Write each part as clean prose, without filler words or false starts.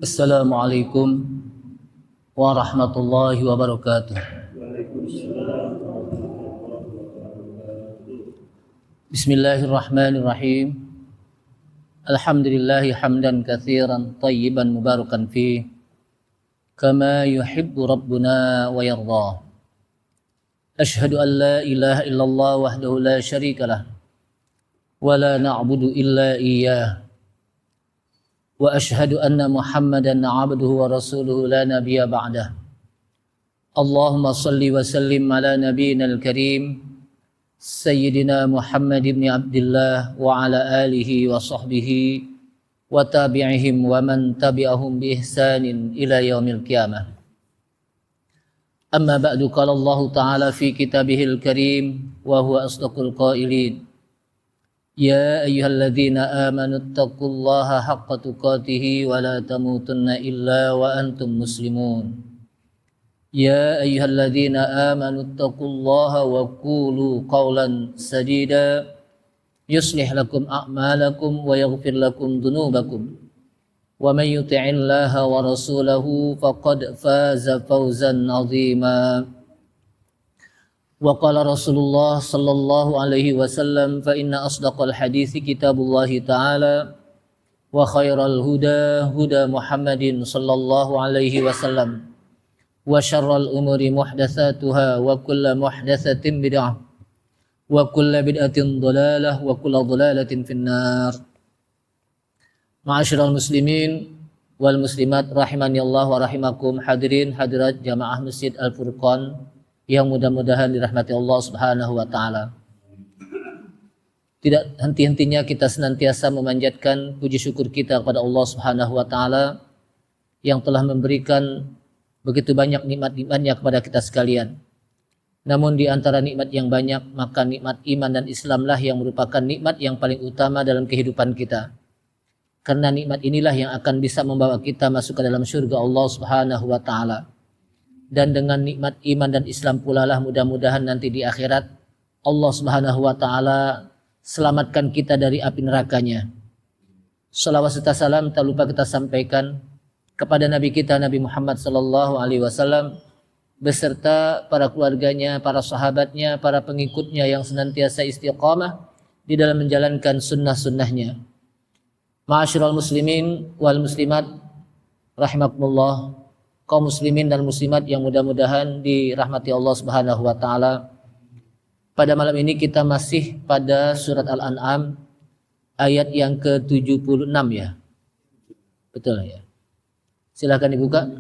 Assalamualaikum warahmatullahi wabarakatuh. Bismillahirrahmanirrahim. Alhamdulillahi hamdan katsiran tayyiban mubarakan fi kama yuhibbu rabbuna wa yarda. Ashhadu an la ilaha illallah wahdahu la syarikalah wa la na'budu illa iyyah. Wa ashhadu anna Muhammadan 'abduhu wa rasuluhu la nabiyya ba'dah. Allahumma salli wa sallim ala nabiyyinal karim Sayyidina Muhammad ibn Abdullah wa ala alihi wa sahbihi wa tabi'ihim wa man tabi'ahum bi ihsanin ila yaumil qiyamah. Amma ba'du, qala Allah ta'ala fi kitabihil karim wa huwa asdaqul qailin. Ya ayyuhalladzina amanu taqullaha haqqa tuqatih wa la tamutunna illa wa antum muslimun. Ya ayyuhalladzina amanu taqullaha wa qulu qawlan sadida yuslih lakum a'malakum wa yaghfir lakum dhunubakum. Wa may yuti'illaha wa rasulahu faqad faza fawzan 'azima. Wa qala Rasulullah sallallahu alaihi wasallam fa inna asdaqal hadithi kitabullahi ta'ala wa khairal huda huda Muhammadin sallallahu alaihi wasallam wa syarral umuri muhdatsatuha wa kullu muhdatsatin bid'ah wa kullu bid'atin dhalalah wa kullu dhalalatin finnar. Ma'asyiral muslimin wal muslimat rahimani Allah wa rahimakum, hadirin hadirat jamaah Masjid Al-Furqan yang mudah-mudahan dirahmati Allah Subhanahu wa taala. Tidak henti-hentinya kita senantiasa memanjatkan puji syukur kita kepada Allah Subhanahu wa taala yang telah memberikan begitu banyak nikmat-nikmatnya kepada kita sekalian. Namun di antara nikmat yang banyak, maka nikmat iman dan Islamlah yang merupakan nikmat yang paling utama dalam kehidupan kita. Karena nikmat inilah yang akan bisa membawa kita masuk ke dalam surga Allah Subhanahu wa taala. Dan dengan nikmat iman dan Islam pula lah mudah-mudahan nanti di akhirat Allah Subhanahu wa taala selamatkan kita dari api nerakanya. Salawat serta salam tak lupa kita sampaikan kepada Nabi kita Nabi Muhammad sallallahu alaihi wasallam beserta para keluarganya, para sahabatnya, para pengikutnya yang senantiasa istiqamah di dalam menjalankan sunnah-sunnahnya. Ma'asyiral muslimin wal muslimat rahimakumullah, kaum muslimin dan muslimat yang mudah-mudahan dirahmati Allah Subhanahu wa taala. Pada malam ini kita masih pada surat Al-An'am ayat yang ke-76 ya. Betul ya. Silakan dibuka.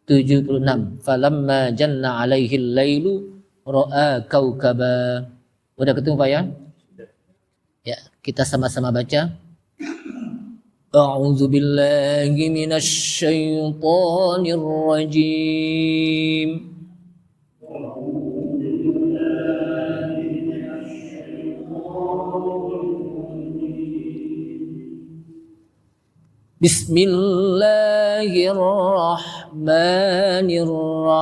76. Falamma janna 'alaihil lailu ra'a kaukaba. Udah ketemu Pak ya? Ya, kita sama-sama baca. أعوذ بالله من الشيطان الرجيم بسم الله الرحمن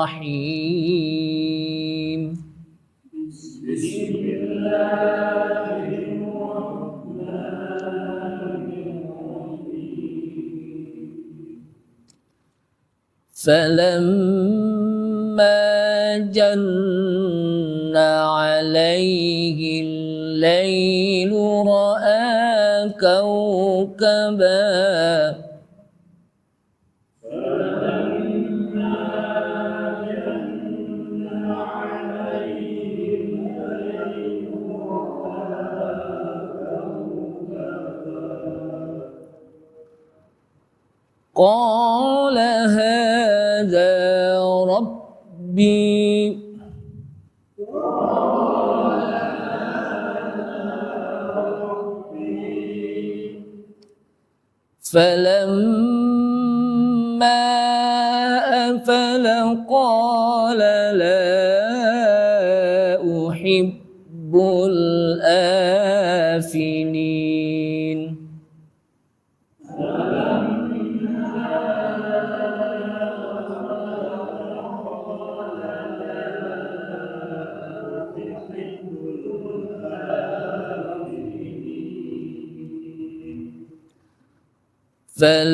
الرحيم بسم الله فلما جن عليه الليل رأى كوكبا قال هذا ربي فلما أفل قال لا أحب الآفلين. فلما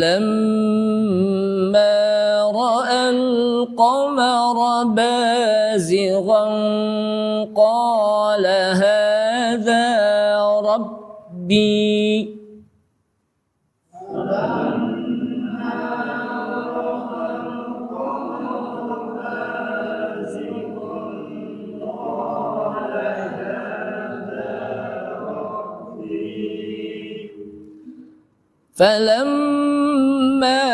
رأى القمر بازغا قال هذا ربي فلما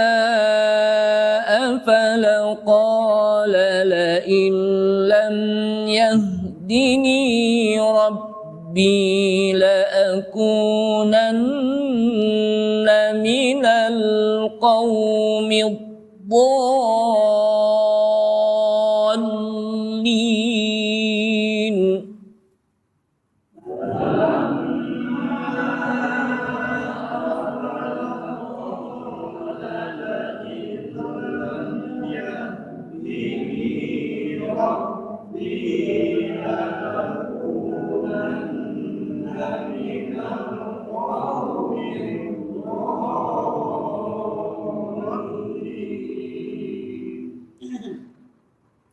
أفل قال لئن لم يهدني ربي لأكونن من القوم الضالين.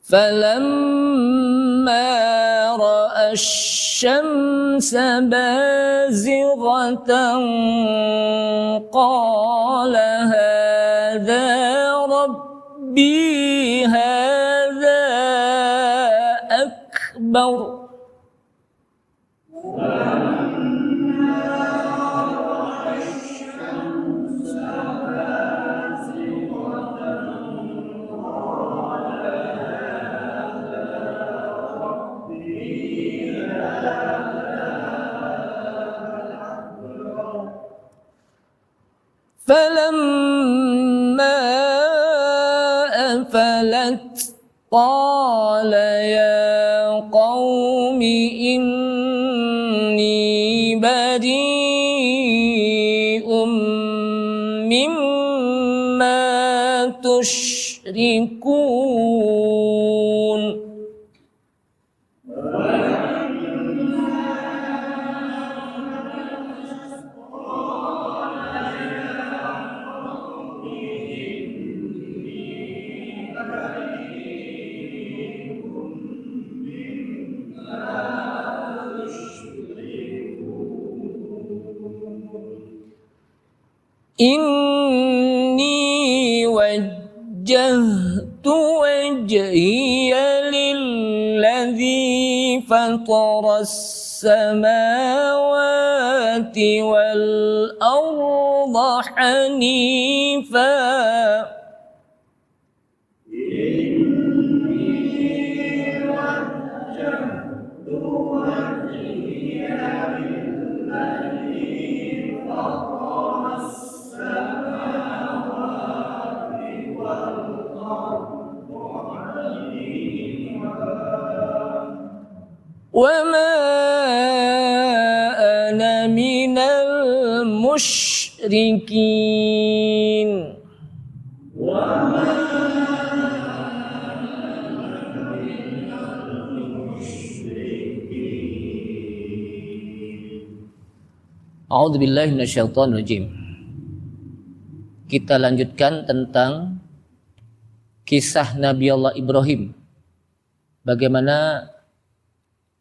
فلما رأى الشمس بازغة قال هذا ربي هذا أكبر. فلما أفلت قال يا قوم إني بريء مما تشركون. إني وجهت وجهي للذي فطر السماوات والأرض حنيفا وما أنا من المشركين. A'udzu billahi minasyaitonir rajim. Kita lanjutkan tentang kisah Nabi Allah Ibrahim. Bagaimana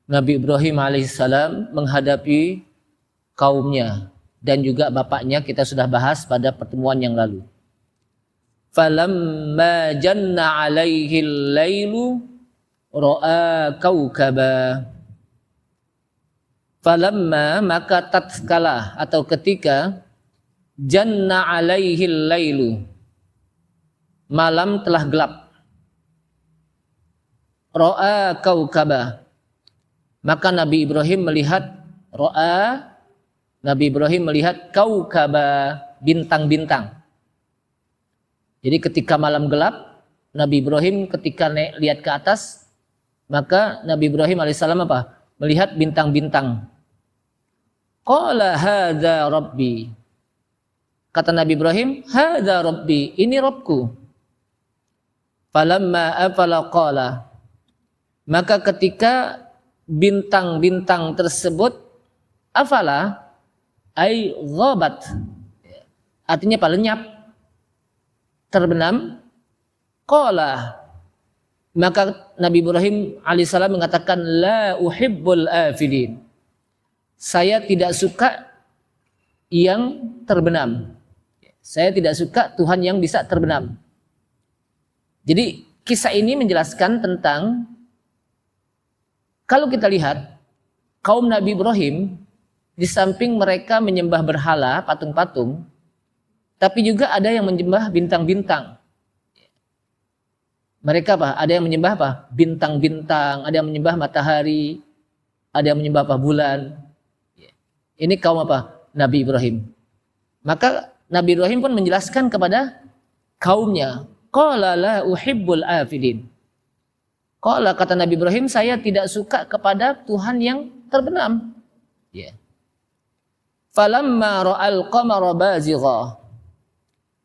Nabi Ibrahim alaihissalam menghadapi kaumnya dan juga bapaknya, kita sudah bahas pada pertemuan yang lalu. Falamma janna alaihi al-lailu ra'a kaukaba. Falamma, maka tatkala atau ketika, janna alaihi al-lailu, malam telah gelap, ra'a kaukaba, maka Nabi Ibrahim melihat, Nabi Ibrahim melihat kaukaba, bintang-bintang. Jadi ketika malam gelap, Nabi Ibrahim ketika lihat ke atas, maka Nabi Ibrahim alaihissalam apa? Melihat bintang-bintang. Qala hadza rabbi. Kata Nabi Ibrahim, hadza rabbi, ini Rabbku. Falamma afala qala, maka ketika bintang-bintang tersebut afala ay ghabat, Artinya apa? Lenyap, terbenam. Qala, maka Nabi Ibrahim alaihissalam mengatakan, la uhibbul afilin. Saya tidak suka yang terbenam. Saya tidak suka Tuhan yang bisa terbenam. Jadi kisah ini menjelaskan tentang, kalau kita lihat kaum Nabi Ibrahim, di samping mereka menyembah berhala, patung-patung, tapi juga ada yang menyembah bintang-bintang. Mereka apa? Ada yang menyembah apa? Bintang-bintang, ada yang menyembah matahari, ada yang menyembah apa? Bulan. Ini kaum apa? Nabi Ibrahim. Maka Nabi Ibrahim pun menjelaskan kepada kaumnya, qala la uhibbul afilin. Qala, kata Nabi Ibrahim, saya tidak suka kepada Tuhan yang terbenam. Ya. Falamma ra'al qamara bazigha.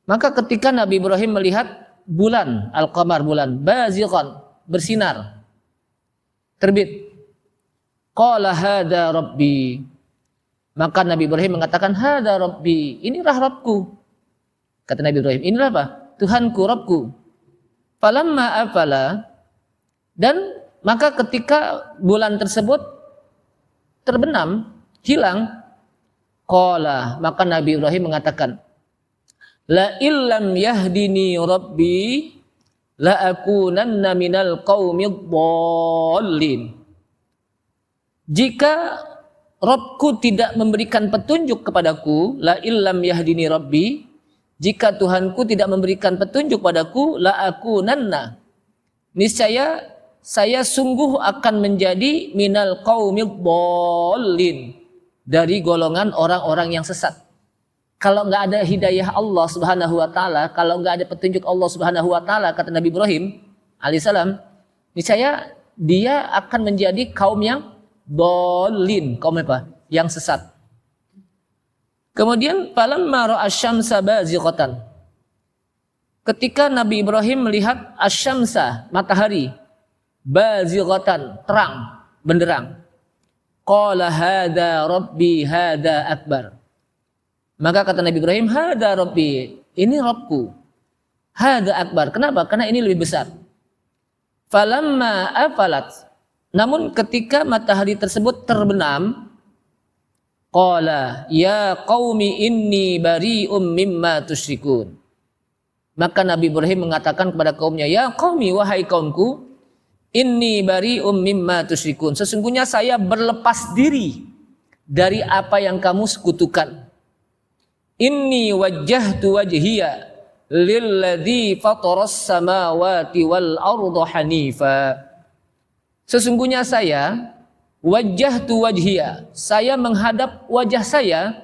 Maka ketika Nabi Ibrahim melihat bulan, al-qamar, bulan, bazighan, bersinar, terbit. Qala hadza rabbi. Maka Nabi Ibrahim mengatakan, hadza rabbi, inilah Rabbku. Kata Nabi Ibrahim, inilah apa? Tuhanku, Rabbku. Falamma afala, dan maka ketika bulan tersebut terbenam, hilang, qala, maka Nabi Ibrahim mengatakan, la illam yahdini rabbi la akunanna minal qaumid dhallin. Jika Rabbku tidak memberikan petunjuk kepadaku, la illam yahdini rabbi, jika Tuhanku tidak memberikan petunjuk padaku, la akunanna, niscaya saya sungguh akan menjadi minal qaumid dhallin, dari golongan orang-orang yang sesat. Kalau nggak ada hidayah Allah Subhanahu wa taala, kalau nggak ada petunjuk Allah Subhanahu wa taala, kata Nabi Ibrahim alaihissalam, niscaya dia akan menjadi kaum yang dhalin, kaum apa? Yang sesat. Kemudian falamma ra'a asy-syamsa bazighatan. Ketika Nabi Ibrahim melihat asy-syamsa, matahari, bazighatan, terang, benderang. Qala hadza rabbi hadza akbar. Maka kata Nabi Ibrahim, hadza rabbi, ini Rabbku. Hadza akbar. Kenapa? Karena ini lebih besar. Falamma afalat. Namun ketika matahari tersebut terbenam, qala ya qaumi inni bari'um mimma tusyrikun. Maka Nabi Ibrahim mengatakan kepada kaumnya, ya qaumi, wahai kaumku, inni bari'um mimma tusyrikun. Sesungguhnya saya berlepas diri dari apa yang kamu sekutukan. Inni wajjahtu wajhiya lilladzi fataras samawati wal arda hanifa. Sesungguhnya saya wajjahtu wajhiya, saya menghadap wajah saya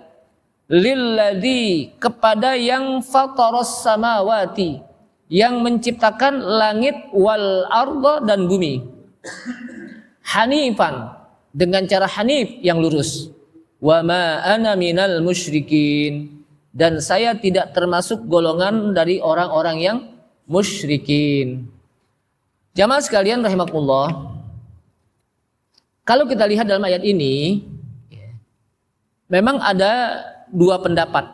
lilladzi, kepada yang fataras samawati, yang menciptakan langit wal arda, dan bumi. Hanifan, dengan cara hanif, yang lurus. Wa ma ana minal musyrikin, dan saya tidak termasuk golongan dari orang-orang yang musyrikin. Jamaah sekalian rahimakumullah, kalau kita lihat dalam ayat ini, memang ada dua pendapat.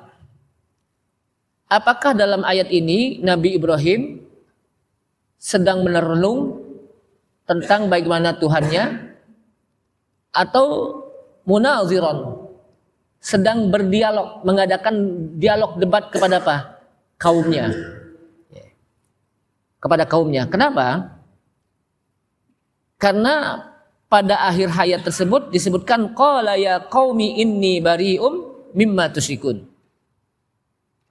Apakah dalam ayat ini Nabi Ibrahim sedang merenung tentang bagaimana Tuhannya, atau munaziron, sedang berdialog, mengadakan dialog debat kepada apa? Kaumnya. Kepada kaumnya. Kenapa? Karena pada akhir hayat tersebut disebutkan qala ya qaumi inni bari'um mimma tusyrikun.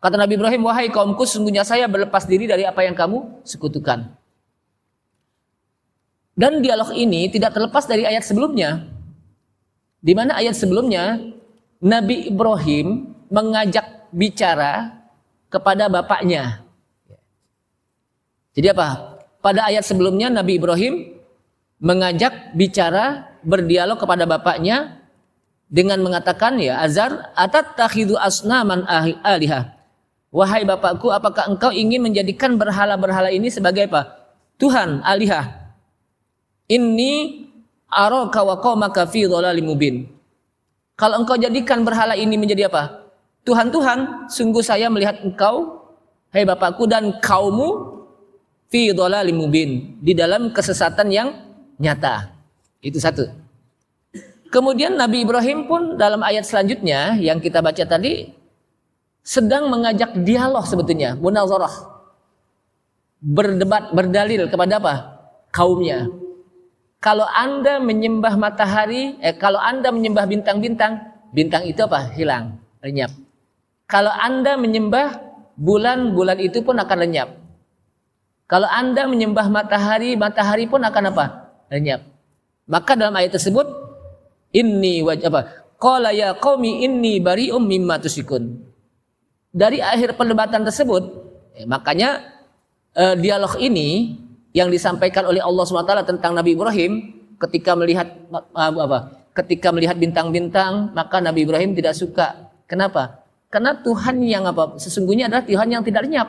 Kata Nabi Ibrahim, wahai kaumku, sesungguhnya saya berlepas diri dari apa yang kamu sekutukan. Dan dialog ini tidak terlepas dari ayat sebelumnya, di mana ayat sebelumnya Nabi Ibrahim mengajak bicara kepada bapaknya. Jadi apa? Pada ayat sebelumnya Nabi Ibrahim mengajak bicara, berdialog kepada bapaknya dengan mengatakan, ya Azar, atattakhidhu asnaman alihah. Wahai bapakku, apakah engkau ingin menjadikan berhala-berhala ini sebagai apa? Tuhan, alihah. Inni araka wa qaumaka fi dhalalim mubin. Kalau engkau jadikan berhala ini menjadi apa? Tuhan, sungguh saya melihat engkau, hai bapakku, dan kaummu fi dhalalim mubin, di dalam kesesatan yang nyata. Itu satu. Kemudian Nabi Ibrahim pun dalam ayat selanjutnya yang kita baca tadi sedang mengajak dialog sebetulnya, munazarah, berdebat, berdalil kepada apa? Kaumnya. Kalau Anda menyembah matahari, kalau Anda menyembah bintang-bintang, bintang itu apa? Hilang, lenyap. Kalau Anda menyembah bulan, bulan itu pun akan lenyap. Kalau Anda menyembah matahari, matahari pun akan apa? Lenyap. Maka dalam ayat tersebut, qala ya qaumi inni bari'um mimma tusyrikun. Dari akhir perdebatan tersebut, makanya dialog ini yang disampaikan oleh Allah SWT tentang Nabi Ibrahim ketika melihat ketika melihat bintang-bintang, maka Nabi Ibrahim tidak suka. Kenapa? Karena Tuhan yang sesungguhnya adalah Tuhan yang tidak lenyap.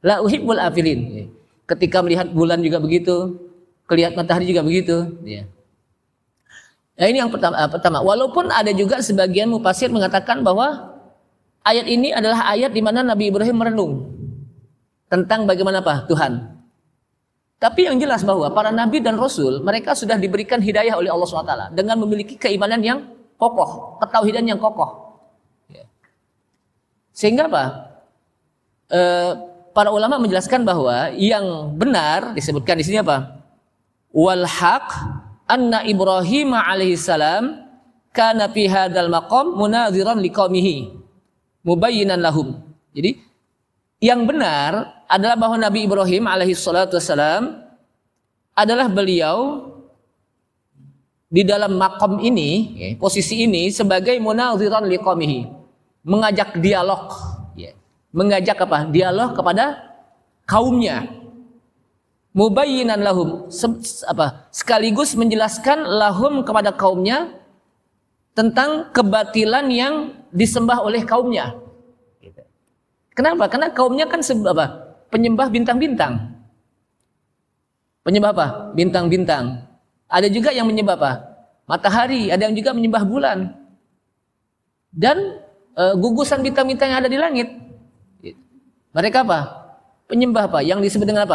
La uhibbul afilin. Ketika melihat bulan juga begitu, melihat matahari juga begitu. Nah, ini yang pertama. Walaupun ada juga sebagian mufasir mengatakan bahwa ayat ini adalah ayat di mana Nabi Ibrahim merenung tentang bagaimana Tuhan. Tapi yang jelas bahwa para nabi dan rasul mereka sudah diberikan hidayah oleh Allah SWT dengan memiliki keimanan yang kokoh, ketauhidan yang kokoh. Sehingga para ulama menjelaskan bahwa yang benar disebutkan di sini wal haq anna Ibrahim alaihissalam kana fi hadzal maqam munadhiran liqaumihi mubayyinan lahum. Jadi yang benar adalah bahwa Nabi Ibrahim alaihissalam adalah beliau di dalam makom ini, posisi ini sebagai munadhiran liqaumihi, mengajak dialog, mengajak dialog kepada kaumnya, mubayyinan lahum, sekaligus menjelaskan lahum kepada kaumnya tentang kebatilan yang disembah oleh kaumnya. Kenapa? Karena kaumnya kan penyembah bintang-bintang. Penyembah bintang-bintang. Ada juga yang menyembah matahari, ada yang juga menyembah bulan. Dan gugusan bintang-bintang yang ada di langit. Mereka penyembah yang disebut dengan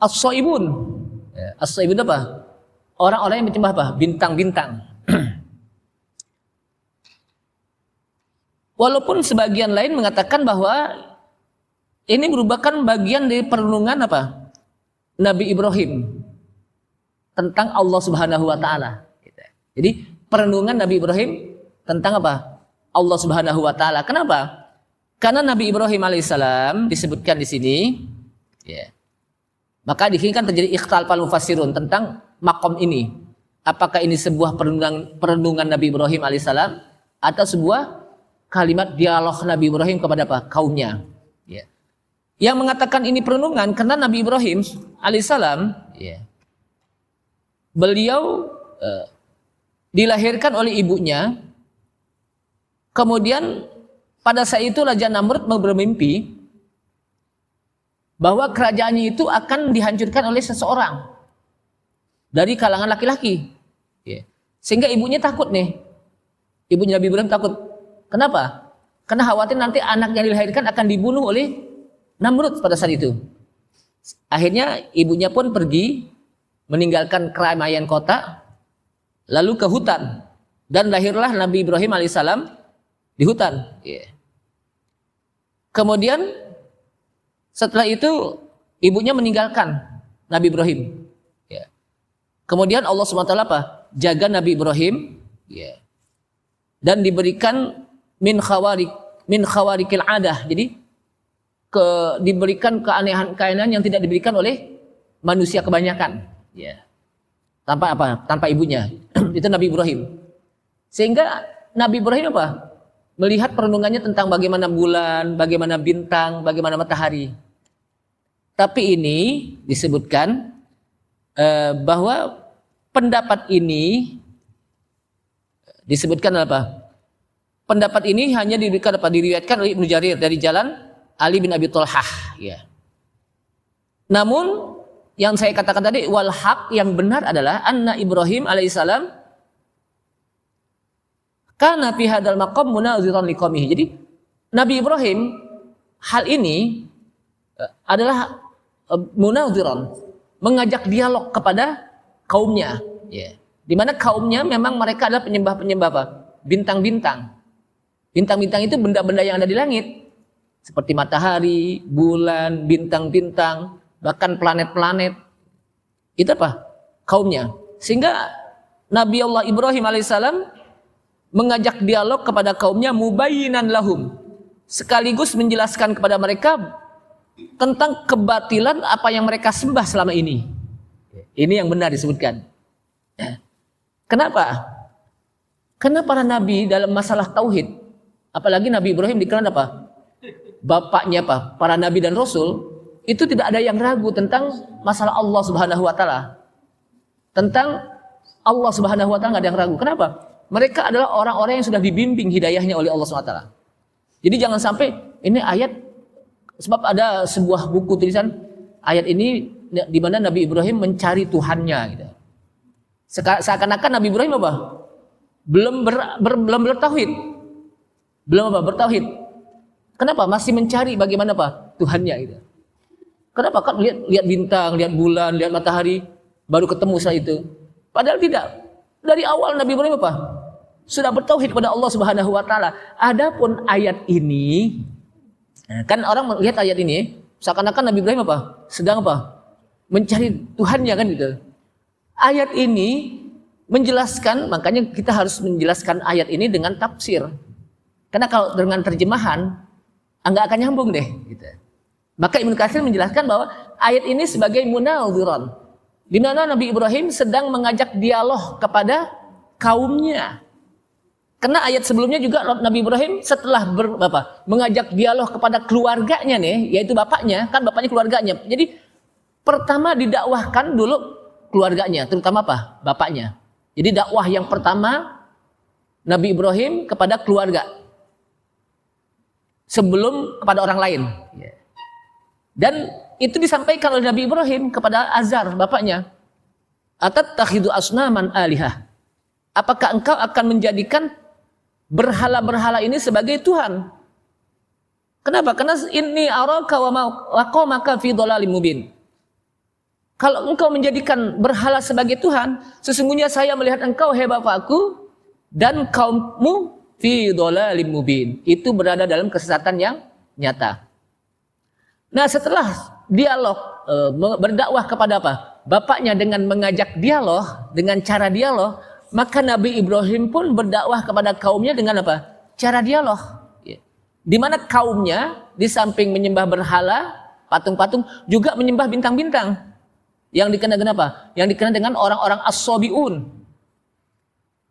as-shaibun. As-shaibun orang-orang yang menyembah bintang-bintang. Walaupun sebagian lain mengatakan bahwa ini merupakan bagian dari perenungan Nabi Ibrahim tentang Allah Subhanahu wa taala. Jadi perenungan Nabi Ibrahim tentang Allah Subhanahu wa taala. Kenapa? Karena Nabi Ibrahim alaihissalam disebutkan di sini, maka di sini kan terjadi ikhtilaful mufassirun tentang makom ini. Apakah ini sebuah perenungan Nabi Ibrahim alaihissalam atau sebuah kalimat dialog Nabi Ibrahim kepada kaumnya? Yang mengatakan ini perenungan karena Nabi Ibrahim alaihissalam, beliau dilahirkan oleh ibunya. Kemudian pada saat itu Raja Namrud bermimpi bahwa kerajaannya itu akan dihancurkan oleh seseorang dari kalangan laki-laki. Sehingga ibunya takut nih. Ibunya Nabi Ibrahim takut. Kenapa? Karena khawatir nanti anak yang dilahirkan akan dibunuh oleh Namrud pada saat itu. Akhirnya ibunya pun pergi meninggalkan keramaian kota lalu ke hutan, dan lahirlah Nabi Ibrahim alaihissalam di hutan. Kemudian setelah itu ibunya meninggalkan Nabi Ibrahim. Kemudian Allah SWT jaga Nabi Ibrahim, dan diberikan min khawarikil adah. Jadi diberikan keanehan yang tidak diberikan oleh manusia kebanyakan. Tanpa ibunya. Itu Nabi Ibrahim. Sehingga Nabi Ibrahim melihat perenungannya tentang bagaimana bulan, bagaimana bintang, bagaimana matahari. Tapi ini disebutkan bahwa pendapat ini disebutkan pendapat ini hanya diriwayatkan oleh Ibnu Jarir dari jalan Ali bin Abi Thalhah. Namun yang saya katakan tadi wal haq, yang benar adalah anna Ibrahim alaihissalam Kana fi hadzal maqam munaziran liqaumihi. Jadi Nabi Ibrahim hal ini adalah munaziran, mengajak dialog kepada kaumnya, ya. Di mana kaumnya memang mereka adalah penyembah-penyembah apa? Bintang-bintang. Bintang-bintang itu benda-benda yang ada di langit, seperti matahari, bulan, bintang-bintang, bahkan planet-planet. Itu apa? Kaumnya. Sehingga Nabi Allah Ibrahim alaihissalam mengajak dialog kepada kaumnya mubayyinan lahum, sekaligus menjelaskan kepada mereka tentang kebatilan apa yang mereka sembah selama ini. Ini yang benar disebutkan. Kenapa? Karena para nabi dalam masalah tauhid, apalagi Nabi Ibrahim dikenal apa? Bapaknya apa? Para nabi dan rasul, itu tidak ada yang ragu tentang masalah Allah Subhanahu wa taala. Tentang Allah Subhanahu wa taala enggak ada yang ragu. Kenapa? Mereka adalah orang-orang yang sudah dibimbing hidayahnya oleh Allah Subhanahu wa taala. Jadi jangan sampai ini ayat, sebab ada sebuah buku tulisan ayat ini di mana Nabi Ibrahim mencari Tuhannya gitu. Seakan-akan Nabi Ibrahim apa? Belum bertauhid. Belum apa? Bertauhid. Kenapa? Masih mencari bagaimana apa? Tuhannya gitu. Kenapa? Kan lihat bintang, lihat bulan, lihat matahari, baru ketemu setelah itu. Padahal tidak. Dari awal Nabi Ibrahim apa? Sudah bertauhid kepada Allah Subhanahu wa taala. Adapun ayat ini, kan orang melihat ayat ini seakan-akan Nabi Ibrahim apa? Sedang apa? Mencari Tuhannya kan gitu. Ayat ini menjelaskan, makanya kita harus menjelaskan ayat ini dengan tafsir. Karena kalau dengan terjemahan enggak akan nyambung deh gitu. Maka Ibnu Katsir menjelaskan bahwa ayat ini sebagai munadziran, di mana Nabi Ibrahim sedang mengajak dialog kepada kaumnya. Karena ayat sebelumnya juga Nabi Ibrahim setelah mengajak dialog kepada keluarganya nih, yaitu bapaknya, kan bapaknya keluarganya. Jadi pertama didakwahkan dulu keluarganya, terutama apa? Bapaknya. Jadi dakwah yang pertama Nabi Ibrahim kepada keluarga sebelum kepada orang lain. Dan itu disampaikan oleh Nabi Ibrahim kepada Azar, bapaknya. Atattakhidu asnaman alihah. Apakah engkau akan menjadikan berhala-berhala ini sebagai Tuhan? Kenapa? Karena ini araka wa qaumaka fi dhalalim mubin. Kalau engkau menjadikan berhala sebagai Tuhan, sesungguhnya saya melihat engkau, hai bapakku, dan kaummu fi dhalalim mubin. Itu berada dalam kesesatan yang nyata. Nah, setelah dialog, berdakwah kepada apa? Bapaknya dengan mengajak dialog, dengan cara dialog, maka Nabi Ibrahim pun berdakwah kepada kaumnya dengan apa? Cara dialog. Di mana kaumnya di samping menyembah berhala, patung-patung, juga menyembah bintang-bintang. Yang dikenal dengan apa? Yang dikenal dengan orang-orang as-sabiun.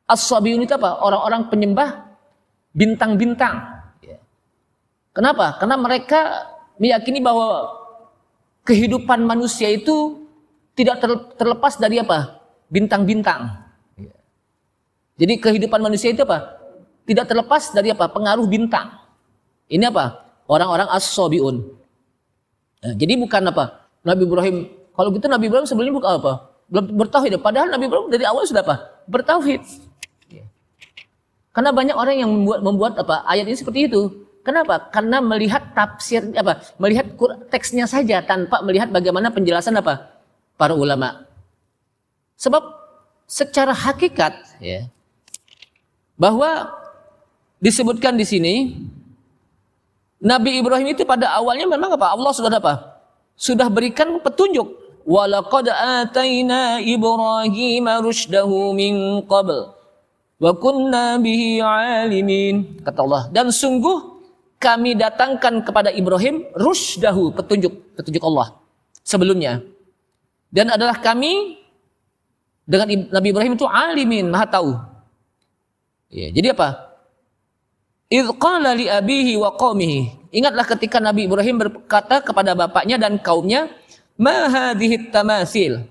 As-sabiun itu apa? Orang-orang penyembah bintang-bintang. Kenapa? Karena mereka meyakini bahwa kehidupan manusia itu tidak terlepas dari apa? Bintang-bintang. Jadi kehidupan manusia itu apa? Tidak terlepas dari apa? Pengaruh bintang. Ini apa? Orang-orang as-sabiun. Nah, jadi bukan apa? Nabi Ibrahim, kalau gitu Nabi Ibrahim sebelumnya bukan apa? Belum bertauhid. Padahal Nabi Ibrahim dari awal sudah apa? Bertauhid. Karena banyak orang yang membuat apa? Ayat ini seperti itu. Kenapa? Karena melihat tafsir apa? Melihat teksnya saja tanpa melihat bagaimana penjelasan apa? Para ulama. Sebab secara hakikat ya, bahwa disebutkan di sini Nabi Ibrahim itu pada awalnya memang apa? Allah sudah apa? Sudah berikan petunjuk. Walaqad ataina Ibrahima rusydahu min qabl wa kunna bihi alimin. Kata Allah, dan sungguh kami datangkan kepada Ibrahim rusydahu, petunjuk Allah sebelumnya. Dan adalah kami dengan Nabi Ibrahim itu alimin, maha tahu. Ya, jadi apa? Idz qala li abihi wa qaumihi. Ingatlah ketika Nabi Ibrahim berkata kepada bapaknya dan kaumnya, ma hadhihi tamasil.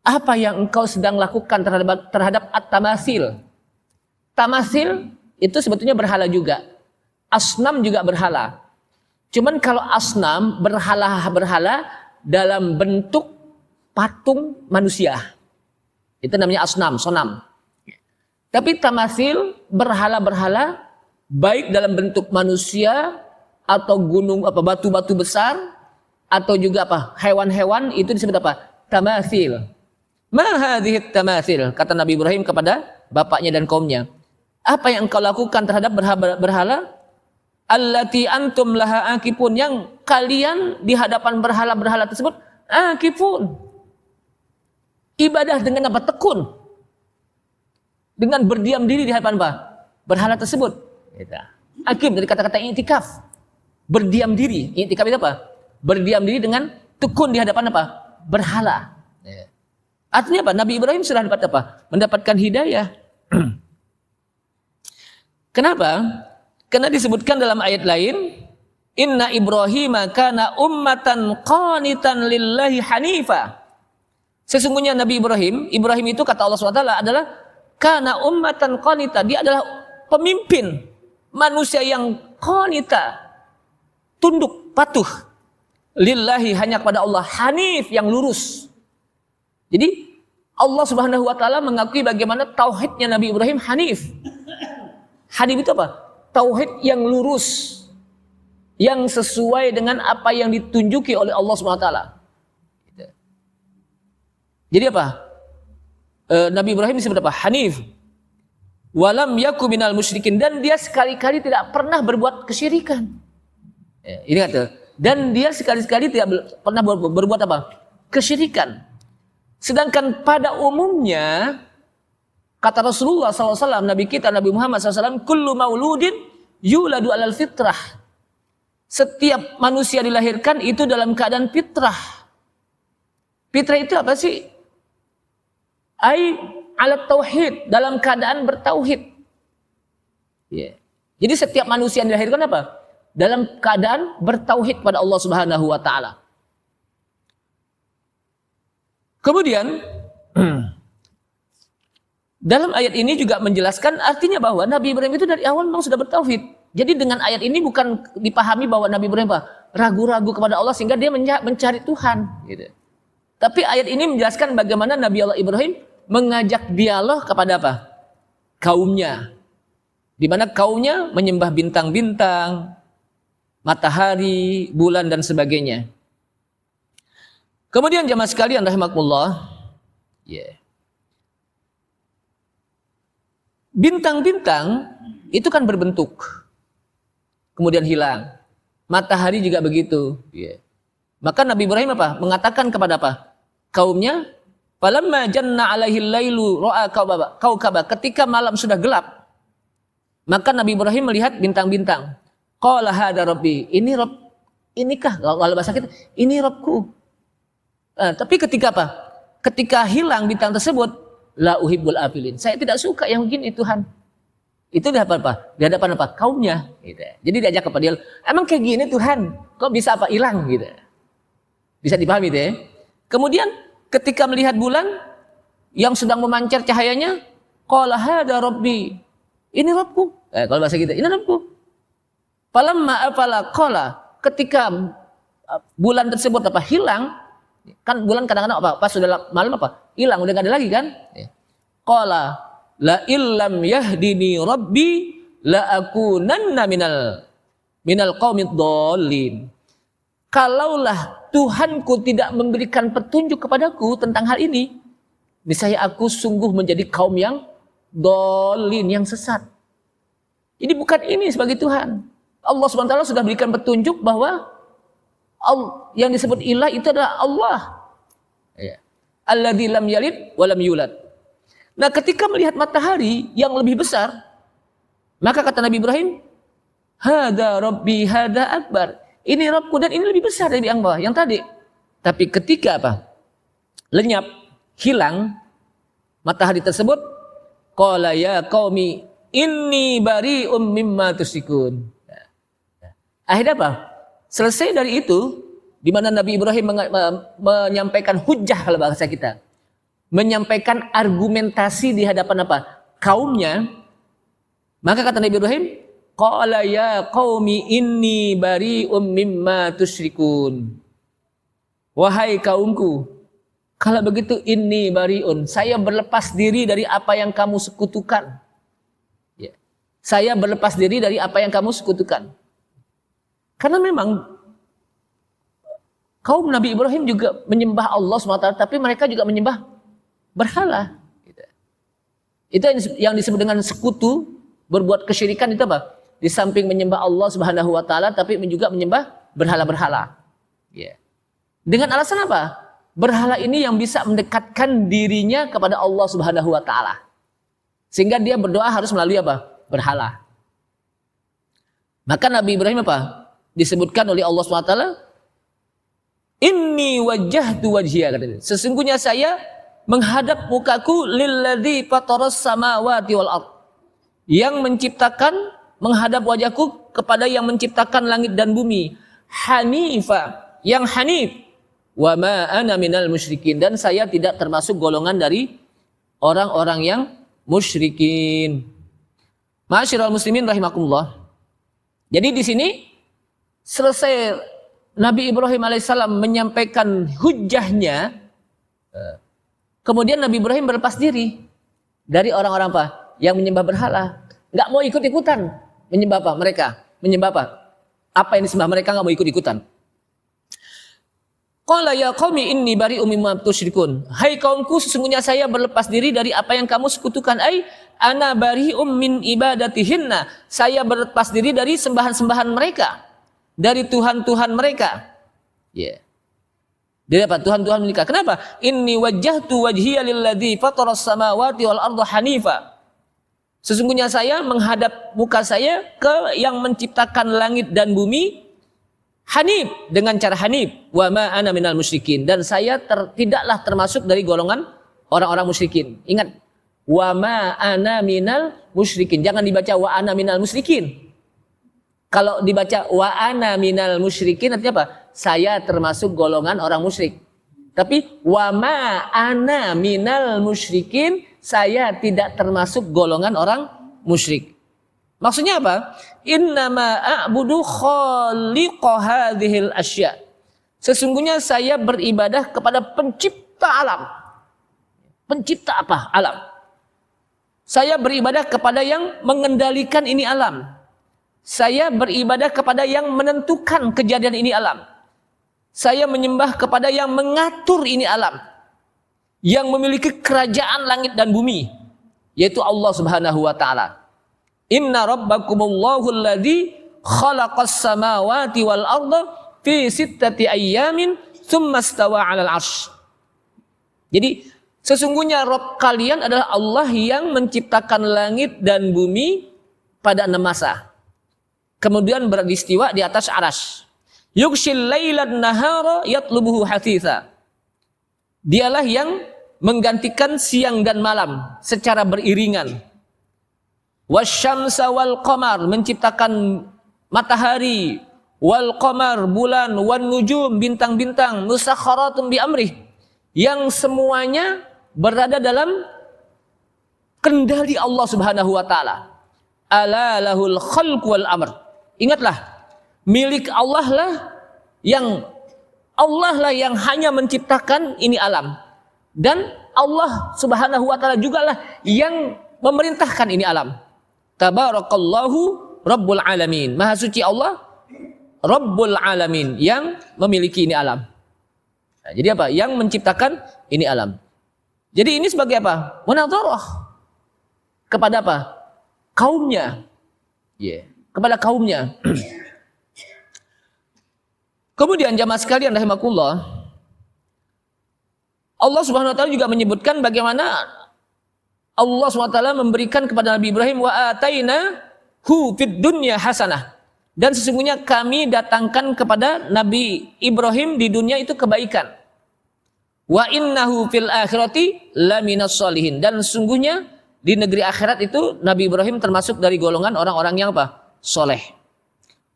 Apa yang engkau sedang lakukan terhadap at-tamasil? Tamasil itu sebetulnya berhala juga. Asnam juga berhala. Cuman kalau asnam berhala dalam bentuk patung manusia. Itu namanya asnam, sonam. Tapi tamasil berhala-berhala baik dalam bentuk manusia atau gunung batu-batu besar atau juga hewan-hewan, itu disebut Tamathil. Ma hadhihi tamathil, kata Nabi Ibrahim kepada bapaknya dan kaumnya. Apa yang engkau lakukan terhadap berhala? Allati antum laha akifun, yang kalian di hadapan berhala-berhala tersebut akifun. Ibadah dengan tekun. Dengan berdiam diri di hadapan berhala tersebut. Akif dari kata-kata i'tikaf. Berdiam diri. I'tikaf itu berdiam diri dengan tekun di hadapan berhala. Artinya Nabi Ibrahim sudah mendapatkan hidayah. Kenapa? Karena disebutkan dalam ayat lain, inna Ibrahim kana ummatan qanitan lillahi hanifa. Sesungguhnya Nabi Ibrahim itu kata Allah SWT adalah kana ummatan qanita, dia adalah pemimpin manusia yang qanita, tunduk, patuh. Lillahi, hanya kepada Allah, hanif, yang lurus. Jadi Allah Subhanahu wa taala mengakui bagaimana tauhidnya Nabi Ibrahim hanif. Hanif itu tauhid yang lurus, yang sesuai dengan apa yang ditunjuki oleh Allah Subhanahu wa taala. Jadi Nabi Ibrahim disebut Hanif. Walam yaku minal musyrikin, dan dia sekali-kali tidak pernah berbuat kesyirikan. Ini kata, dan dia sekali-kali tidak pernah berbuat kesyirikan. Sedangkan pada umumnya kata Rasulullah SAW, Nabi kita Nabi Muhammad SAW, kullu mauludin yuladu alal fitrah. Setiap manusia dilahirkan itu dalam keadaan fitrah. Fitrah itu apa sih? Alat tauhid, dalam keadaan bertauhid. Jadi setiap manusia yang dilahirkan dalam keadaan bertauhid pada Allah Subhanahu wa taala. Kemudian dalam ayat ini juga menjelaskan artinya bahwa Nabi Ibrahim itu dari awal memang sudah bertauhid. Jadi dengan ayat ini bukan dipahami bahwa Nabi Ibrahim ragu-ragu kepada Allah sehingga dia mencari Tuhan. Gitu. Tapi ayat ini menjelaskan bagaimana Nabi Allah Ibrahim mengajak dialog kepada kaumnya. Di mana kaumnya menyembah bintang-bintang, matahari, bulan dan sebagainya. Kemudian jamaah sekalian rahimakumullah, bintang-bintang itu kan berbentuk, kemudian hilang. Matahari juga begitu. Maka Nabi Ibrahim mengatakan kepada kaumnya, falamma janna alaihil lailu ra'a kaukaba, ketika malam sudah gelap, maka Nabi Ibrahim melihat bintang-bintang. Qala hada rabbi, ini Rabb, inikah kalau bahasa kita, ini Rabbku. Tapi ketika hilang bintang tersebut, la uhibbul afilin, saya tidak suka yang begini Tuhan. Itu di hadapan kaumnya. Gitu. Jadi diajak kepada dia, emang kayak gini Tuhan, kok bisa hilang gitu. Bisa dipahami deh. Kemudian ketika melihat bulan yang sedang memancar cahayanya, qala hada rabbi, ini Rabbku. Kalau bahasa kita, ini Rabbku. Falamma afala qala, ketika bulan tersebut hilang, kan bulan kadang-kadang pas sudah malam hilang, udah nggak ada lagi kan? Qala la illam yahdini rabbi la akunanna minal qaumid dhalin. Kalaulah Tuhanku tidak memberikan petunjuk kepadaku tentang hal ini, niscaya aku sungguh menjadi kaum yang dhalin, yang sesat. Jadi bukan ini sebagai Tuhan. Allah SWT sudah berikan petunjuk bahwa yang disebut ilah itu adalah Allah. Alladzi lam yalid wa lam yulad. Nah, ketika melihat matahari yang lebih besar, maka kata Nabi Ibrahim, hada rabbi hada akbar. Ini Rabbku dan ini lebih besar dari yang bawah, yang tadi. Tapi ketika lenyap, hilang matahari tersebut, qala ya qaumi inni bari'um mimma tusyrikun. Akhirnya selesai dari itu, di mana Nabi Ibrahim menyampaikan hujjah kalau bahasa kita, menyampaikan argumentasi di hadapan kaumnya. Maka kata Nabi Ibrahim, qala ya qaumi inni bari'um mimma tusyrikun. Wahai kaumku, kalau begitu inni bari'un, saya berlepas diri dari apa yang kamu sekutukan. Saya berlepas diri dari apa yang kamu sekutukan. Karena memang kaum Nabi Ibrahim juga menyembah Allah SWT, tapi mereka juga menyembah berhala. Itu yang disebut dengan sekutu, berbuat kesyirikan itu apa? Di samping menyembah Allah Subhanahu wa taala, tapi juga menyembah berhala-berhala. Ya. Dengan alasan apa? Berhala ini yang bisa mendekatkan dirinya kepada Allah Subhanahu wa taala. Sehingga dia berdoa harus melalui apa? Berhala. Maka Nabi Ibrahim apa? Disebutkan oleh Allah Subhanahu wa taala, "Inni wajjahtu wajhiya," katanya. Sesungguhnya saya menghadap mukaku lilladzi fataras samawati wal ard. Yang menciptakan, menghadap wajahku kepada yang menciptakan langit dan bumi. Hanifa, yang hanif. Wa ma ana minal musyrikin, dan saya tidak termasuk golongan dari orang-orang yang musyrikin. Ma'asyiral muslimin rahimakumullah. Jadi di sini selesai Nabi Ibrahim alaihissalam menyampaikan hujjahnya, kemudian Nabi Ibrahim berlepas diri dari orang-orang apa? Yang menyembah berhala. Nggak mau ikut-ikutan menyembah apa? Mereka menyembah apa? Apa yang disembah mereka nggak mau ikut-ikutan. Qala ya qaumi inni bari'um mimma tusyrikun. Hai kaumku, sesungguhnya saya berlepas diri dari apa yang kamu sekutukan. Ai ana bari'um min ibadatihinna. Saya berlepas diri dari sembahan-sembahan mereka, dari tuhan-tuhan mereka. Ya. Dari apa? Tuhan-tuhan mereka. Kenapa? Inni wajjahtu wajhiya lilladzi fataras samawati wal arda hanifa. Sesungguhnya saya menghadap muka saya ke yang menciptakan langit dan bumi hanif, dengan cara hanif. Wa ma ana minal musyrikin, dan saya tidaklah termasuk dari golongan orang-orang musyrikin. Ingat, wa ma ana minal musyrikin, jangan dibaca wa ana minal musyrikin. Kalau dibaca wa ana minal musyrikin artinya apa? Saya termasuk golongan orang musyrik. Tapi wa ma ana minal musyrikin, saya tidak termasuk golongan orang musyrik. Maksudnya apa? Innama a'budu khaliqa hadhil asya. Sesungguhnya saya beribadah kepada pencipta alam. Pencipta apa? Alam. Saya beribadah kepada yang mengendalikan ini alam. Saya beribadah kepada yang menentukan kejadian ini alam. Saya menyembah kepada yang mengatur ini alam. Yang memiliki kerajaan langit dan bumi, yaitu Allah Subhanahu wa taala. Inna rabbakumullahu alladzi khalaqas samawati wal arda fi sittati ayyamin tsumma istawa 'alal 'arsy. Jadi sesungguhnya Rabb kalian adalah Allah yang menciptakan langit dan bumi pada 6 masa. Kemudian beristiwa di atas arsy. Yughshil lailan nahara yatlubuhu hatsitsa. Dialah yang menggantikan siang dan malam secara beriringan. Wasyamsa wal qamar, menciptakan matahari, wal qamar, bulan, wan nujum, bintang-bintang, musakhkharatun bi amrih, yang semuanya berada dalam kendali Allah Subhanahu wa taala. Ala lahul khalq wal amr. Ingatlah, milik Allah lah yang hanya menciptakan ini alam, dan Allah Subhanahu wa taala jugalah yang memerintahkan ini alam. Tabarakallahu Rabbul Alamin. Maha suci Allah Rabbul Alamin, yang memiliki ini alam. Nah, jadi apa? Yang menciptakan ini alam. Jadi ini sebagai apa? Munadharah kepada apa? Kaumnya. Kepada kaumnya. Kemudian jamaah sekalian rahimakumullah, Allah Subhanahu wa taala juga menyebutkan bagaimana Allah SWT memberikan kepada Nabi Ibrahim, wa atainahu fid dunya hasanah, dan sesungguhnya kami datangkan kepada Nabi Ibrahim di dunia itu kebaikan. Wa innahu fil akhirati laminas sholihin, dan sesungguhnya di negeri akhirat itu Nabi Ibrahim termasuk dari golongan orang-orang yang apa? Soleh.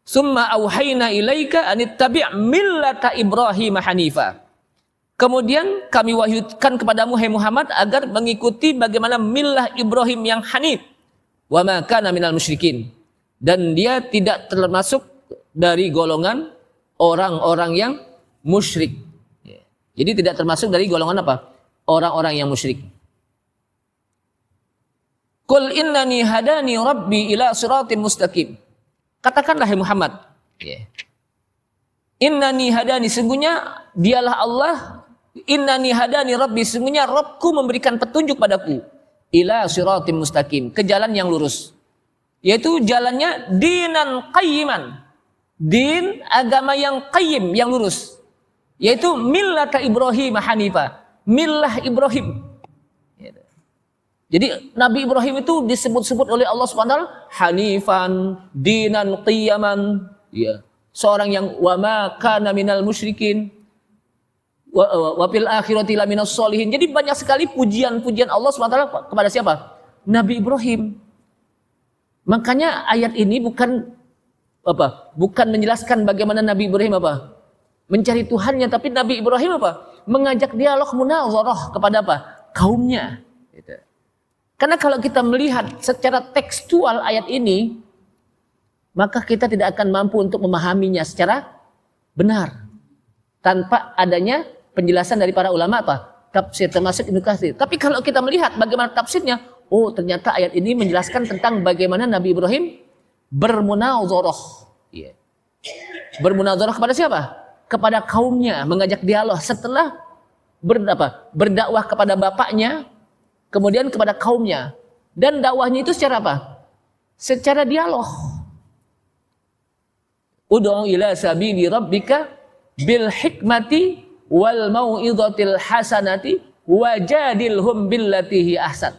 Summa auhayna ilaika anittabi' millata Ibrahim hanifa. Kemudian kami wahyukan kepadamu, hai Muhammad, agar mengikuti bagaimana millah Ibrahim yang hanif. Wa ma kana minal musyrikin, dan dia tidak termasuk dari golongan orang-orang yang musyrik. Jadi tidak termasuk dari golongan apa? Orang-orang yang musyrik. Qul innani hadani rabbi ila siratin mustaqim. Katakanlah hai Muhammad, innani hadani, sungguhnya dialah Allah, innani hadani rabbi, sungguhnya Rabbku memberikan petunjuk padaku, ila siratin mustaqim, ke jalan yang lurus, yaitu jalannya dinan qayyiman, din agama yang qayyim, yang lurus, yaitu millata Ibrahim hanifa, millah Ibrahim. Jadi Nabi Ibrahim itu disebut-sebut oleh Allah Subhanahu wa taala hanifan, dinan qiyaman, ya, seorang yang wa ma kana minal musyrikin wa fil akhirati laminas sholihin. Jadi banyak sekali pujian-pujian Allah Subhanahu wa taala kepada siapa? Nabi Ibrahim. Makanya ayat ini bukan menjelaskan bagaimana Nabi Ibrahim mencari Tuhannya, tapi Nabi Ibrahim mengajak dialog munazarah kepada kaumnya. Gitu. Karena kalau kita melihat secara tekstual ayat ini, maka kita tidak akan mampu untuk memahaminya secara benar tanpa adanya penjelasan dari para ulama tafsir, termasuk Ibnu Katsir. Tapi kalau kita melihat bagaimana tafsirnya, oh ternyata ayat ini menjelaskan tentang bagaimana Nabi Ibrahim bermunazarah. Bermunazarah kepada siapa? Kepada kaumnya, mengajak dialog setelah berdakwah kepada bapaknya, kemudian kepada kaumnya, dan dakwahnya itu secara secara dialog. Ud'u ila sabili rabbika bil hikmati wal mau'izatil hasanati wajadilhum billati hi ahsan.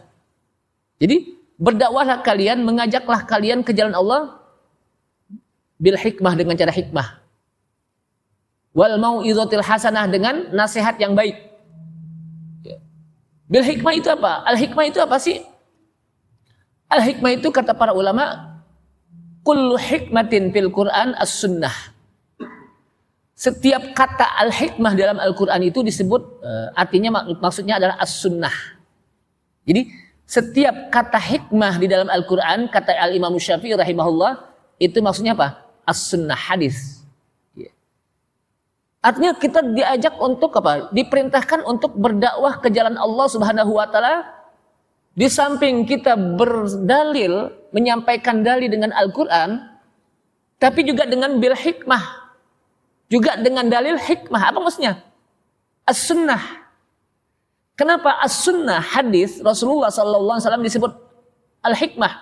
Jadi berdakwahlah kalian, mengajaklah kalian ke jalan Allah bil hikmah, dengan cara hikmah, wal mau'izatil hasanah, dengan nasihat yang baik. Bil hikmah itu apa? Al hikmah itu apa sih? Al hikmah itu kata para ulama, kullu hikmatin fil Quran as-sunnah. Setiap kata al hikmah dalam Al-Quran itu disebut artinya maksudnya adalah as-sunnah. Jadi setiap kata hikmah di dalam Al-Quran, kata Al-Imam Syafi'i rahimahullah, itu maksudnya apa? As-sunnah, hadis. Artinya kita diajak untuk diperintahkan untuk berdakwah ke jalan Allah Subhanahu wa taala. Di samping kita berdalil, menyampaikan dalil dengan Al-Qur'an, tapi juga dengan bil hikmah. Juga dengan dalil hikmah. Apa maksudnya? As-sunnah. Kenapa as-sunnah, hadis Rasulullah sallallahu alaihi wasallam disebut al-hikmah?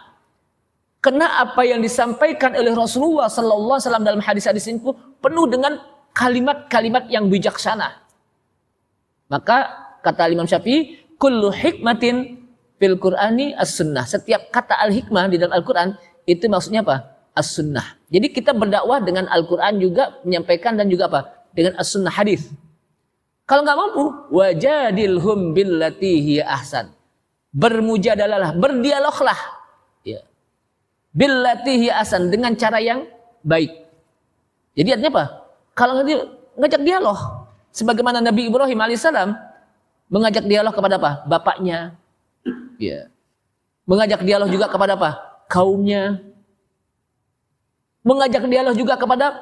Karena apa yang disampaikan oleh Rasulullah sallallahu alaihi wasallam dalam hadis-hadis itu penuh dengan kalimat-kalimat yang bijaksana. Maka kata Imam Syafi'i, kullu hikmatin fil Qur'ani as-sunnah. Setiap kata al-hikmah di dalam Al-Qur'an itu maksudnya apa? As-sunnah. Jadi kita berdakwah dengan Al-Qur'an juga menyampaikan, dan juga dengan as-sunnah, hadis. Kalau nggak mampu, wajadilhum billati hiya ahsan. Bermujadalah, berdialoglah. Ya. Billati hiya ahsan, dengan cara yang baik. Jadi artinya apa? Kalau ngajak dialog, sebagaimana Nabi Ibrahim alaihissalam mengajak dialog kepada bapaknya, ya. Mengajak dialog juga kepada kaumnya, mengajak dialog juga kepada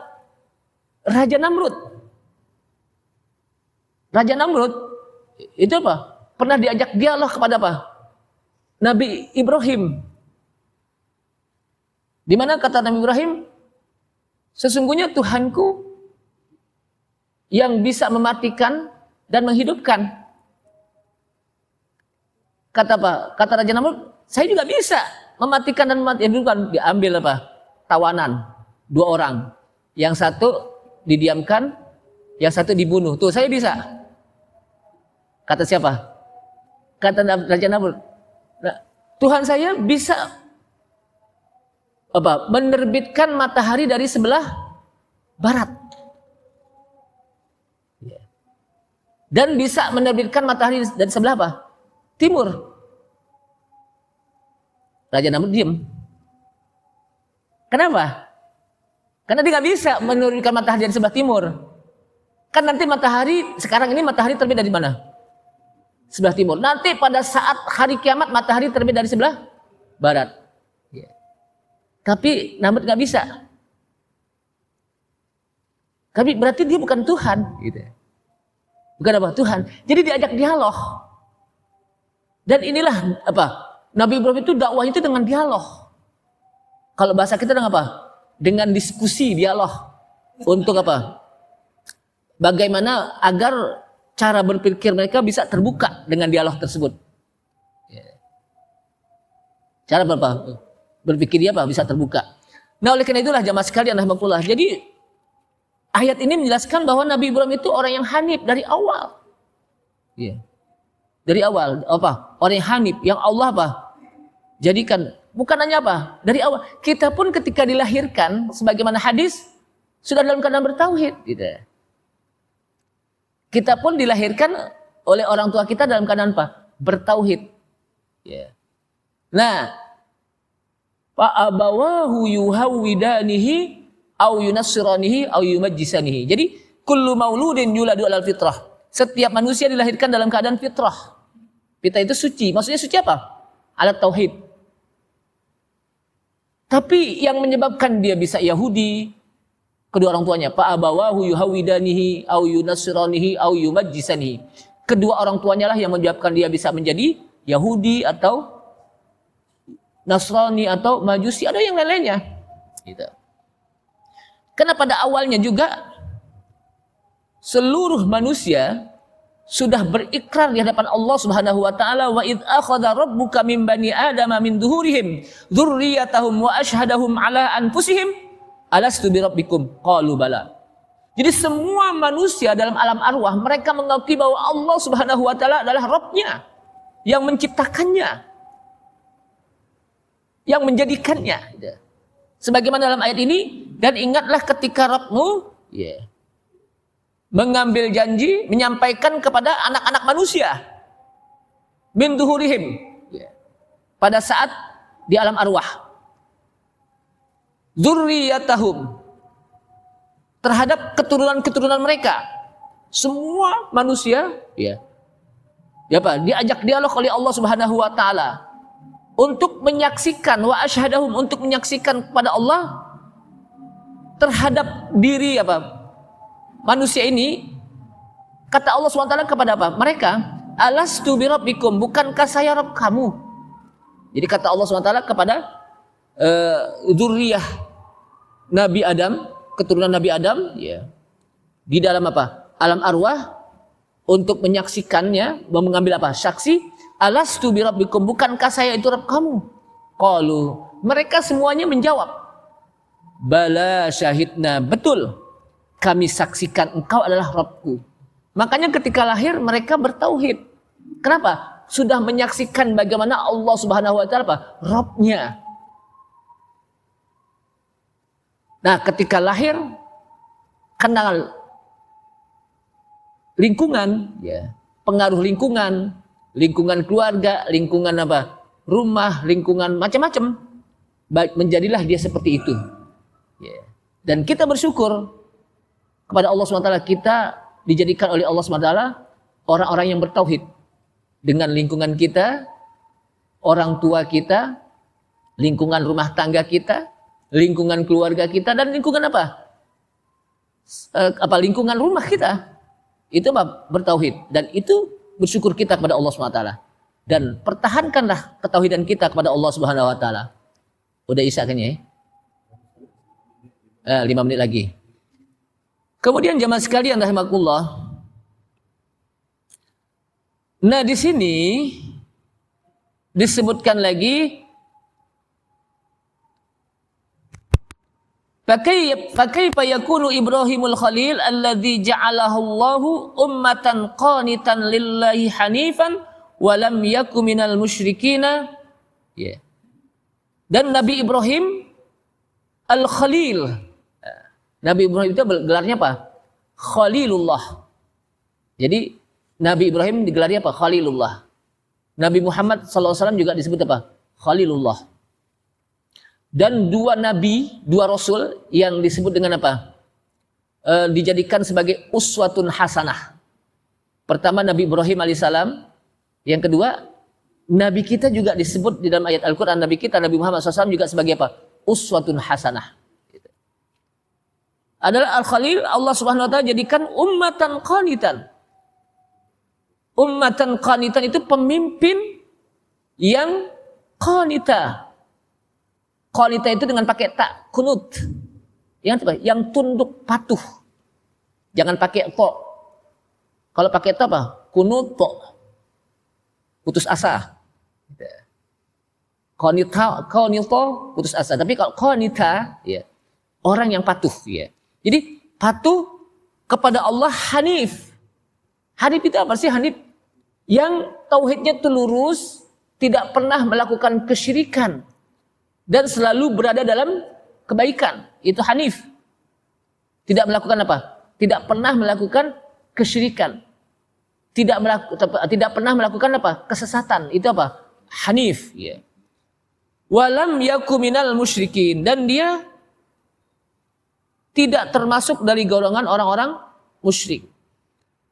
Raja Namrud. Raja Namrud itu pernah diajak dialog kepada Nabi Ibrahim. Di mana kata Nabi Ibrahim, sesungguhnya Tuhanku yang bisa mematikan dan menghidupkan. Kata Raja Namrud, saya juga bisa mematikan dan menghidupkan. Diambil tawanan 2 orang. Yang satu didiamkan, yang satu dibunuh. Tuh, saya bisa. Kata siapa? Kata Raja Namrud, nah, Tuhan saya bisa menerbitkan matahari dari sebelah barat. Dan bisa menerbitkan matahari dari sebelah timur. Raja Namrud diam. Kenapa? Karena dia nggak bisa menerbitkan matahari dari sebelah timur. Kan nanti matahari, sekarang ini matahari terbit dari mana? Sebelah timur. Nanti pada saat hari kiamat matahari terbit dari sebelah barat. Tapi Namrud nggak bisa. Tapi berarti dia bukan Tuhan. Gitu. Bukan Tuhan. Jadi diajak dialog. Dan inilah Nabi Ibrahim itu dakwahnya itu dengan dialog. Kalau bahasa kita dengan apa? Dengan diskusi, dialog. Untuk apa? Bagaimana agar cara berpikir mereka bisa terbuka dengan dialog tersebut. Cara apa? Berpikir dia apa? Bisa terbuka. Nah, oleh karena itulah jamaah sekalian rahmatullah. Jadi ayat ini menjelaskan bahwa Nabi Ibrahim itu orang yang hanif dari awal. Dari awal apa? Orang yang hanif, yang Allah apa? Jadikan. Bukan hanya apa? Dari awal. Kita pun ketika dilahirkan, sebagaimana hadis, sudah dalam keadaan bertauhid. Gitu. Kita pun dilahirkan oleh orang tua kita dalam keadaan apa? Bertauhid. Nah, fa'abawahu yuhawwidanihi au yunassiranihi au yumajjisanihi. Jadi kullu mauludin yuladu alal fitrah. Setiap manusia dilahirkan dalam keadaan fitrah. Fitrah itu suci. Maksudnya suci apa? Alat tauhid. Tapi yang menyebabkan dia bisa Yahudi, kedua orang tuanya, fa'abawahu yuhawwidanihi au yunassiranihi au yumajjisanihi. Kedua orang tuanya lah yang menyebabkan dia bisa menjadi Yahudi atau Nasrani atau Majusi, ada yang lainnya. Gitu. Karena pada awalnya juga seluruh manusia sudah berikrar di hadapan Allah Subhanahu wa taala, wa id akhadha rabbuka min bani adama min duhurihim dzurriyyatahum wa ashhadahum ala anfusihim alastu bi rabbikum qalu bala. Jadi semua manusia dalam alam arwah mereka mengakui bahwa Allah Subhanahu wa taala adalah Rabb-nya yang menciptakannya, yang menjadikannya. Sebagaimana dalam ayat ini, dan ingatlah ketika Rabbmu mengambil janji, menyampaikan kepada anak-anak manusia min duhurihim, pada saat di alam arwah, dzurriyyatahum, terhadap keturunan-keturunan mereka, semua manusia diajak dialog oleh Allah Subhanahu wa taala untuk menyaksikan, wa asyhadahum, untuk menyaksikan kepada Allah terhadap diri manusia ini. Kata Allah SWT kepada mereka, alastu bi rabbikum, bukankah saya Rabb kamu? Jadi kata Allah SWT kepada dzurriyyah Nabi Adam, keturunan Nabi Adam, di dalam alam arwah, untuk menyaksikannya, mengambil saksi, alastu bi rabbikum, bukankah saya itu Rabb kamu? Qalu, mereka semuanya menjawab, bala syahidna, betul kami saksikan engkau adalah Rabbku. Makanya ketika lahir mereka bertauhid. Kenapa? Sudah menyaksikan bagaimana Allah Subhanahu wa taala Rabb-nya. Nah, ketika lahir kenal lingkungan, pengaruh lingkungan, lingkungan keluarga, lingkungan rumah, lingkungan macam-macam, menjadilah dia seperti itu. Dan kita bersyukur kepada Allah SWT, kita dijadikan oleh Allah SWT orang-orang yang bertauhid dengan lingkungan kita, orang tua kita, lingkungan rumah tangga kita, lingkungan keluarga kita, dan lingkungan lingkungan rumah kita. Itu bertauhid, dan itu bersyukur kita kepada Allah SWT. Dan pertahankanlah ketauhidan kita kepada Allah Subhanahu wa taala. Udah isya kan ya? 5 menit lagi. Kemudian jamaah sekalian rahimakumullah. Nah, di sini disebutkan lagi fakaifa yakunu Ibrahimul Khalil alladzi ja'alahu Allahu ummatan qanitan lillahi hanifan wa lam yakun minal musyrikina. Dan Nabi Ibrahim Al-Khalil. Nabi Ibrahim itu gelarnya Khalilullah. Jadi Nabi Ibrahim digelarnya Khalilullah. Nabi Muhammad SAW juga disebut Khalilullah. Dan 2 nabi, 2 rasul yang disebut dengan dijadikan sebagai uswatun hasanah. Pertama Nabi Ibrahim alaihissalam. Yang kedua, Nabi kita juga disebut di dalam ayat Al-Quran, Nabi kita Nabi Muhammad SAW juga sebagai uswatun hasanah. Adalah Al-Khalil, Allah Subhanahu wa taala jadikan ummatan qanitan. Ummatan qanitan itu pemimpin yang Qanita. Qanita itu dengan pakai ta, kunut. Yang tunduk patuh. Jangan pakai to. Kalau pakai to apa? Kunut to. Putus asa. Qanita putus asa. Tapi kalau qanita, ya, orang yang patuh, ya. Jadi patuh kepada Allah hanif. Hanif itu apa sih hanif? Yang tauhidnya itu lurus, tidak pernah melakukan kesyirikan dan selalu berada dalam kebaikan. Itu hanif. Tidak melakukan apa? Tidak pernah melakukan kesyirikan. Tidak pernah melakukan apa? Kesesatan. Itu apa? Hanif, ya. Walam yaku minal musyrikin, dan dia tidak termasuk dari golongan orang-orang musyrik.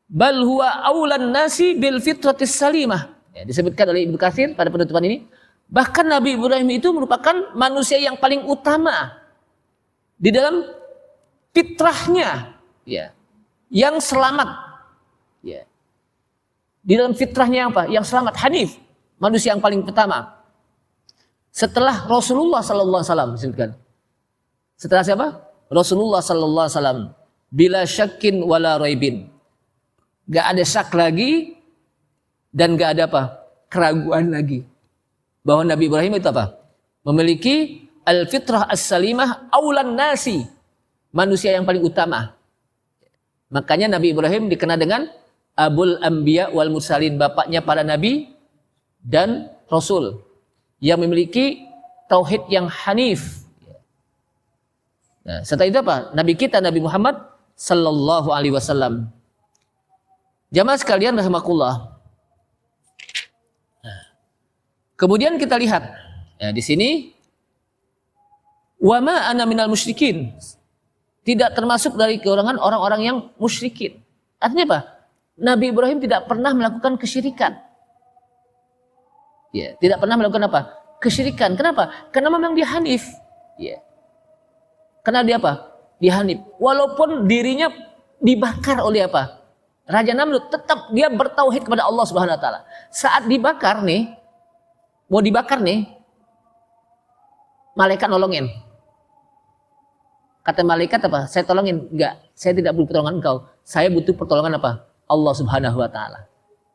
Bal huwa aulan nasi bil fitratis salimah. Ya, disebutkan oleh Ibnu Katsir pada penutupan ini. Bahkan Nabi Ibrahim itu merupakan manusia yang paling utama di dalam fitrahnya, ya, yang selamat. Ya. Di dalam fitrahnya apa? Yang selamat, hanif, manusia yang paling pertama. Setelah Rasulullah sallallahu alaihi wasallam disebutkan. Setelah siapa? Rasulullah sallallahu alaihi wasallam. Bila syakin wala raibin. Gak ada syak lagi dan gak ada apa? Keraguan lagi. Bahwa Nabi Ibrahim itu apa? Memiliki al-fitrah as-salimah aulan nasi. Manusia yang paling utama. Makanya Nabi Ibrahim dikenal dengan Abul Anbiya wal Mursalin, bapaknya para nabi dan rasul, yang memiliki tauhid yang hanif. Nah, setelah itu apa? Nabi kita Nabi Muhammad sallallahu alaihi wasallam. Jamaah sekalian rahimakumullah. Nah, kemudian kita lihat, ya, di sini wa ma ana minal musyrikin. Tidak termasuk dari golongan orang-orang yang musyrikin. Artinya apa? Nabi Ibrahim tidak pernah melakukan kesyirikan. Ya, tidak pernah melakukan apa? Kesyirikan. Kenapa? Karena memang dia hanif. Ya. Karena dia apa? Dia hanif. Walaupun dirinya dibakar oleh apa? Raja Namrud, tetap dia bertauhid kepada Allah Subhanahu wa taala. Saat dibakar nih, mau dibakar nih, malaikat nolongin. Kata malaikat apa? Saya tolongin. Enggak, saya tidak butuh pertolongan engkau. Saya butuh pertolongan apa? Allah Subhanahu wa taala.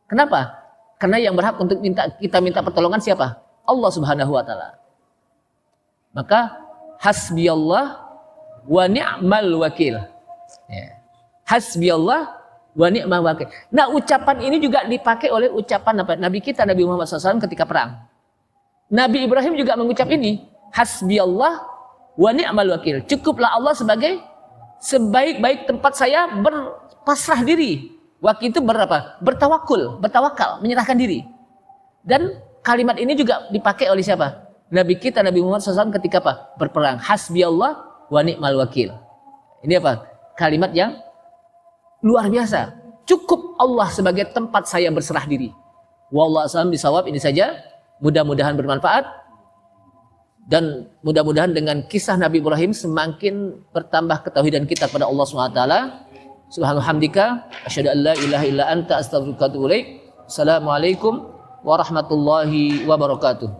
Kenapa? Karena yang berhak untuk kita minta pertolongan siapa? Allah Subhanahu wa taala. Maka hasbiyallah wa ni'mal wakil. Ya. Hasbiyallah wa ni'mal wakil. Nah, ucapan ini juga dipakai oleh ucapan apa? Nabi kita Nabi Muhammad SAW ketika perang. Nabi Ibrahim juga mengucap ini, hasbiyallah wa ni'mal wakil. Cukuplah Allah sebagai sebaik-baik tempat saya berpasrah diri. Wakil itu berapa? Bertawakul, bertawakal, menyerahkan diri. Dan kalimat ini juga dipakai oleh siapa? Nabi kita Nabi Muhammad SAW ketika apa? Berperang. Hasbiyallah wa ni'mal wakil. Ini apa? Kalimat yang luar biasa. Cukup Allah sebagai tempat saya berserah diri. Wallahu a'lam bishawab. Ini saja. Mudah-mudahan bermanfaat. Dan mudah-mudahan dengan kisah Nabi Ibrahim semakin bertambah ketauhidan kita kepada Allah SWT. Subhanallah hamdika asyhadu an la ilaha illa anta astaghfiruka wa atubu ilaik. Assalamualaikum warahmatullahi wabarakatuh.